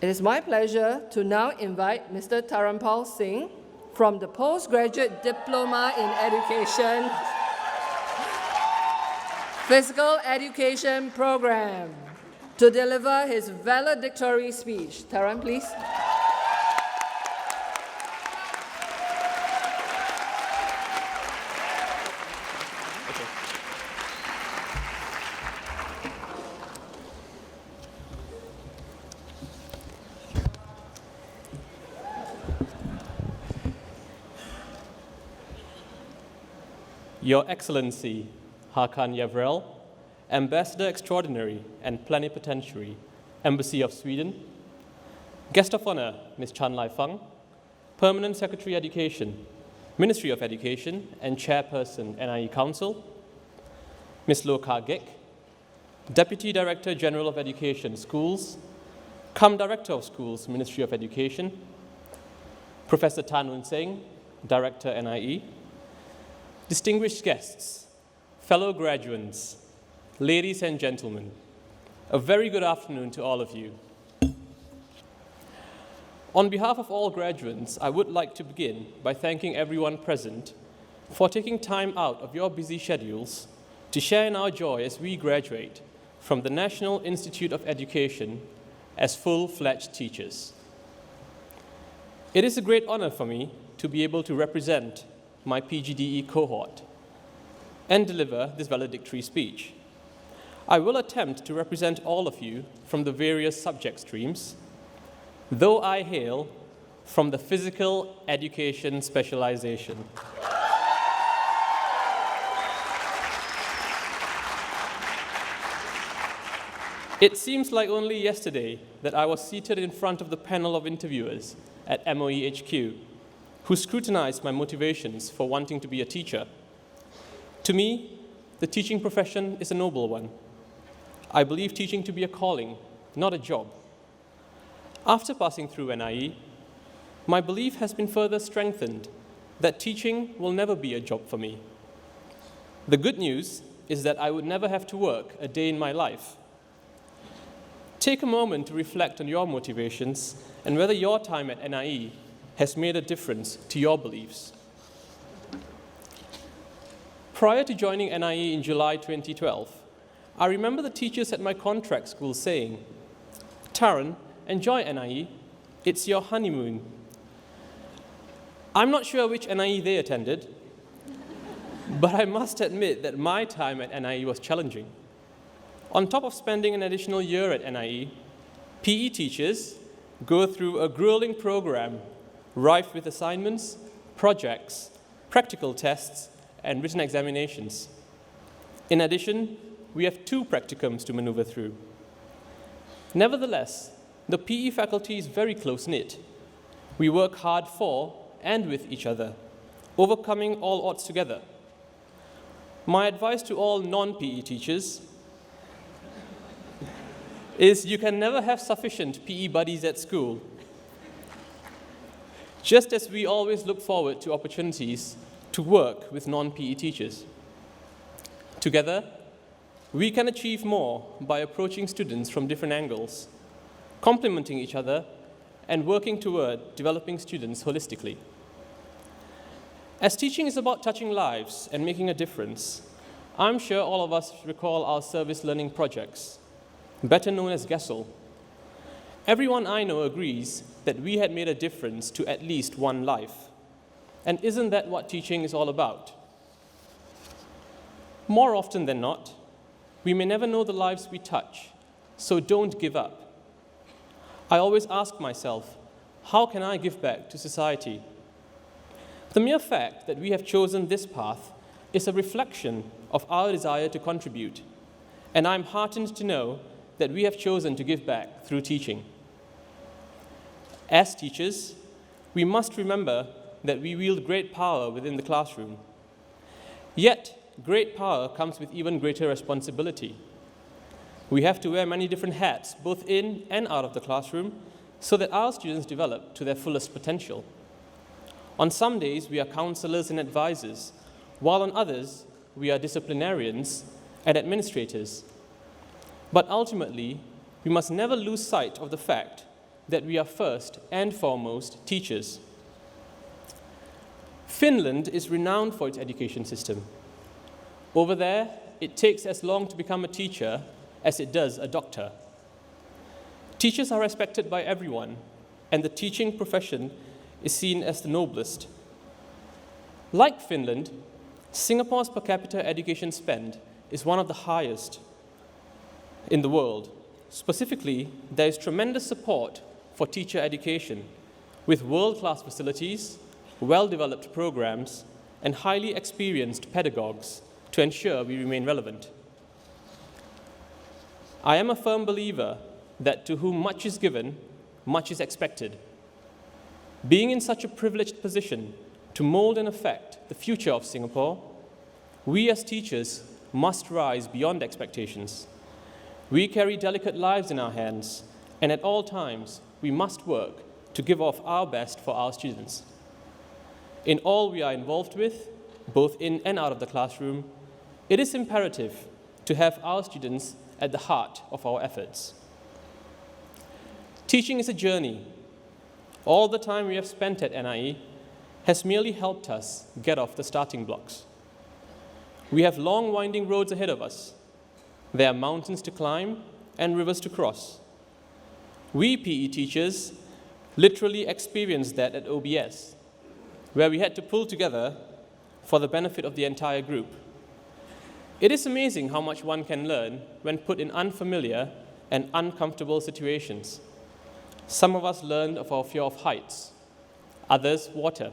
It is my pleasure to now invite Mr. Taranpal Singh from the Postgraduate Diploma in Education, Physical Education Program to deliver his valedictory speech. Taran, please. Your Excellency, Hakan Yavrel, Ambassador Extraordinary and Plenipotentiary, Embassy of Sweden, Guest of Honor, Ms. Chan Lai Fang, Permanent Secretary Education, Ministry of Education and Chairperson, NIE Council, Ms. Loh Ka Gek, Deputy Director General of Education, Schools, cum Director of Schools, Ministry of Education, Professor Tan Woon Seng, Director, NIE, distinguished guests, fellow graduates, ladies and gentlemen, a very good afternoon to all of you. On behalf of all graduates, I would like to begin by thanking everyone present for taking time out of your busy schedules to share in our joy as we graduate from the National Institute of Education as full-fledged teachers. It is a great honor for me to be able to represent my PGDE cohort and deliver this valedictory speech. I will attempt to represent all of you from the various subject streams, though I hail from the physical education specialization. It seems like only yesterday that I was seated in front of the panel of interviewers at MOE HQ, who scrutinized my motivations for wanting to be a teacher. To me, the teaching profession is a noble one. I believe teaching to be a calling, not a job. After passing through NIE, my belief has been further strengthened that teaching will never be a job for me. The good news is that I would never have to work a day in my life. Take a moment to reflect on your motivations and whether your time at NIE has made a difference to your beliefs. Prior to joining NIE in July 2012, I remember the teachers at my contract school saying, "Taran, enjoy NIE, it's your honeymoon." I'm not sure which NIE they attended, but I must admit that my time at NIE was challenging. On top of spending an additional year at NIE, PE teachers go through a grueling program rife with assignments, projects, practical tests, and written examinations. In addition, we have 2 practicums to maneuver through. Nevertheless, the PE faculty is very close-knit. We work hard for and with each other, overcoming all odds together. My advice to all non-PE teachers is you can never have sufficient PE buddies at school. Just as we always look forward to opportunities to work with non-PE teachers. Together, we can achieve more by approaching students from different angles, complementing each other, and working toward developing students holistically. As teaching is about touching lives and making a difference, I'm sure all of us recall our service learning projects, better known as GESL. Everyone I know agrees that we had made a difference to at least one life. And isn't that what teaching is all about? More often than not, we may never know the lives we touch, so don't give up. I always ask myself, how can I give back to society? The mere fact that we have chosen this path is a reflection of our desire to contribute, and I'm heartened to know that we have chosen to give back through teaching. As teachers, we must remember that we wield great power within the classroom. Yet, great power comes with even greater responsibility. We have to wear many different hats, both in and out of the classroom, so that our students develop to their fullest potential. On some days, we are counselors and advisors, while on others, we are disciplinarians and administrators. But ultimately, we must never lose sight of the fact that we are first and foremost teachers. Finland is renowned for its education system. Over there, it takes as long to become a teacher as it does a doctor. Teachers are respected by everyone, and the teaching profession is seen as the noblest. Like Finland, Singapore's per capita education spend is one of the highest in the world. Specifically, there is tremendous support for teacher education, with world-class facilities, well-developed programs, and highly experienced pedagogues to ensure we remain relevant. I am a firm believer that to whom much is given, much is expected. Being in such a privileged position to mold and affect the future of Singapore, we as teachers must rise beyond expectations. We carry delicate lives in our hands, and at all times, we must work to give off our best for our students. In all we are involved with, both in and out of the classroom, it is imperative to have our students at the heart of our efforts. Teaching is a journey. All the time we have spent at NIE has merely helped us get off the starting blocks. We have long, winding roads ahead of us. There are mountains to climb and rivers to cross. We PE teachers literally experienced that at OBS, where we had to pull together for the benefit of the entire group. It is amazing how much one can learn when put in unfamiliar and uncomfortable situations. Some of us learned of our fear of heights, others water.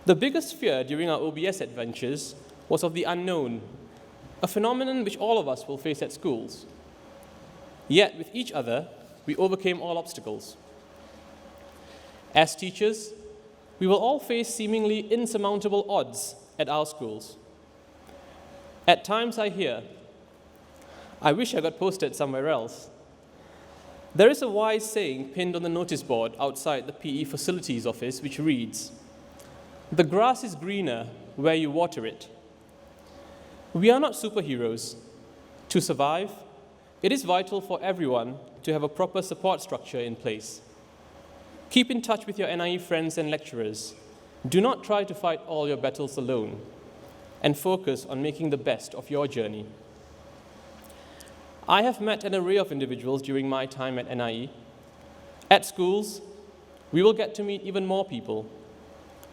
The biggest fear during our OBS adventures was of the unknown, a phenomenon which all of us will face at schools. Yet, with each other, we overcame all obstacles. As teachers, we will all face seemingly insurmountable odds at our schools. At times I hear, I wish I got posted somewhere else. There is a wise saying pinned on the notice board outside the PE facilities office which reads, "The grass is greener where you water it." We are not superheroes. To survive, it is vital for everyone to have a proper support structure in place. Keep in touch with your NIE friends and lecturers. Do not try to fight all your battles alone, and focus on making the best of your journey. I have met an array of individuals during my time at NIE. At schools, we will get to meet even more people.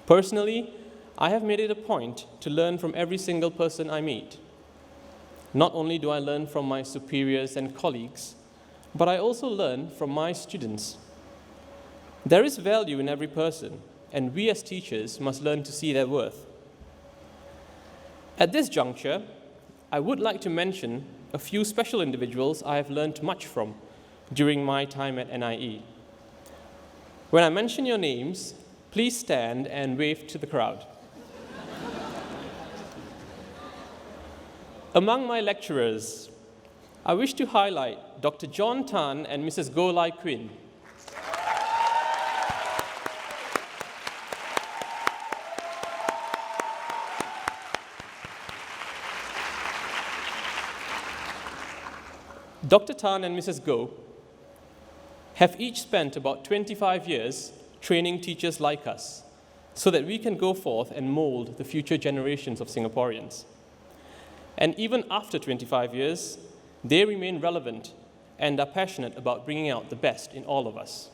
Personally, I have made it a point to learn from every single person I meet. Not only do I learn from my superiors and colleagues, but I also learn from my students. There is value in every person, and we as teachers must learn to see their worth. At this juncture, I would like to mention a few special individuals I have learned much from during my time at NIE. When I mention your names, please stand and wave to the crowd. Among my lecturers, I wish to highlight Dr. John Tan and Mrs. Goh Lai Quinn. Dr. Tan and Mrs. Goh have each spent about 25 years training teachers like us so that we can go forth and mold the future generations of Singaporeans. And even after 25 years, they remain relevant and are passionate about bringing out the best in all of us.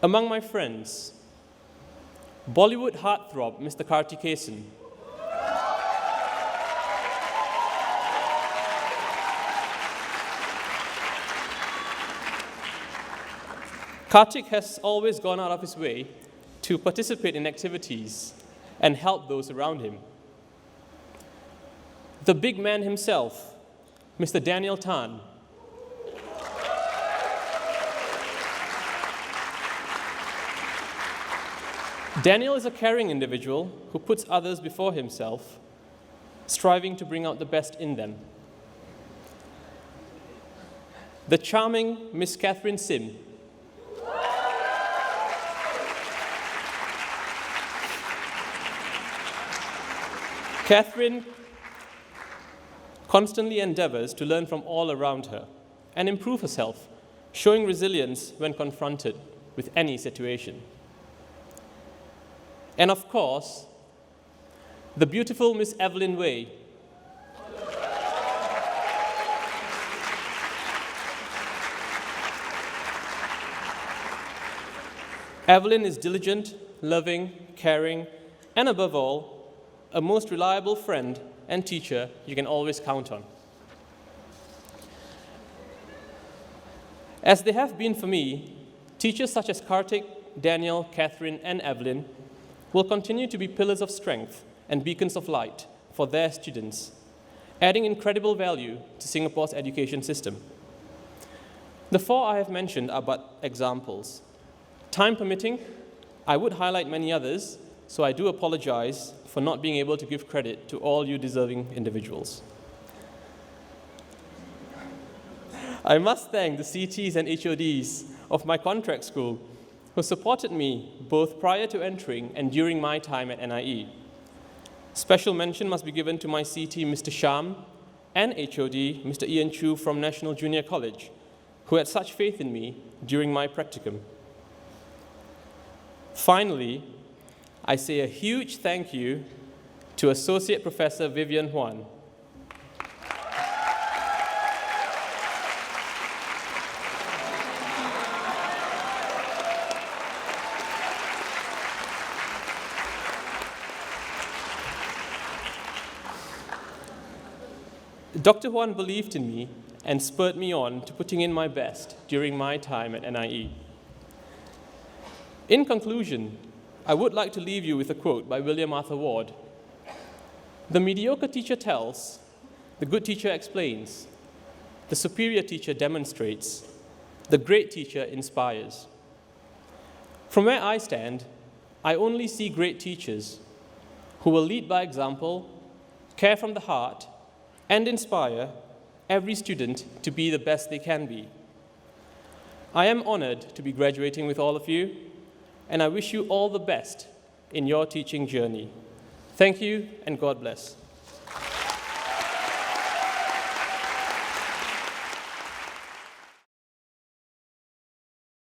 Among my friends, Bollywood heartthrob Mr. Karthikeyan, Karthik has always gone out of his way to participate in activities and help those around him. The big man himself, Mr. Daniel Tan. Daniel is a caring individual who puts others before himself, striving to bring out the best in them. The charming Miss Catherine Sim. Catherine constantly endeavors to learn from all around her and improve herself showing resilience when confronted with any situation. And of course, the beautiful Miss Evelyn Way. Evelyn is diligent, loving, caring, and above all, a most reliable friend and teacher you can always count on. As they have been for me, teachers such as Kartik, Daniel, Catherine, and Evelyn will continue to be pillars of strength and beacons of light for their students, adding incredible value to Singapore's education system. The four I have mentioned are but examples. Time permitting, I would highlight many others, so I do apologize for not being able to give credit to all you deserving individuals. I must thank the CTs and HODs of my contract school who supported me both prior to entering and during my time at NIE. Special mention must be given to my CT, Mr. Sham, and HOD, Mr. Ian Chu from National Junior College, who had such faith in me during my practicum. Finally, I say a huge thank you to Associate Professor Vivian Huan. Dr. Huan believed in me and spurred me on to putting in my best during my time at NIE. In conclusion, I would like to leave you with a quote by William Arthur Ward. "The mediocre teacher tells, the good teacher explains, the superior teacher demonstrates, the great teacher inspires." From where I stand, I only see great teachers who will lead by example, care from the heart, and inspire every student to be the best they can be. I am honored to be graduating with all of you, and I wish you all the best in your teaching journey. Thank you, and God bless.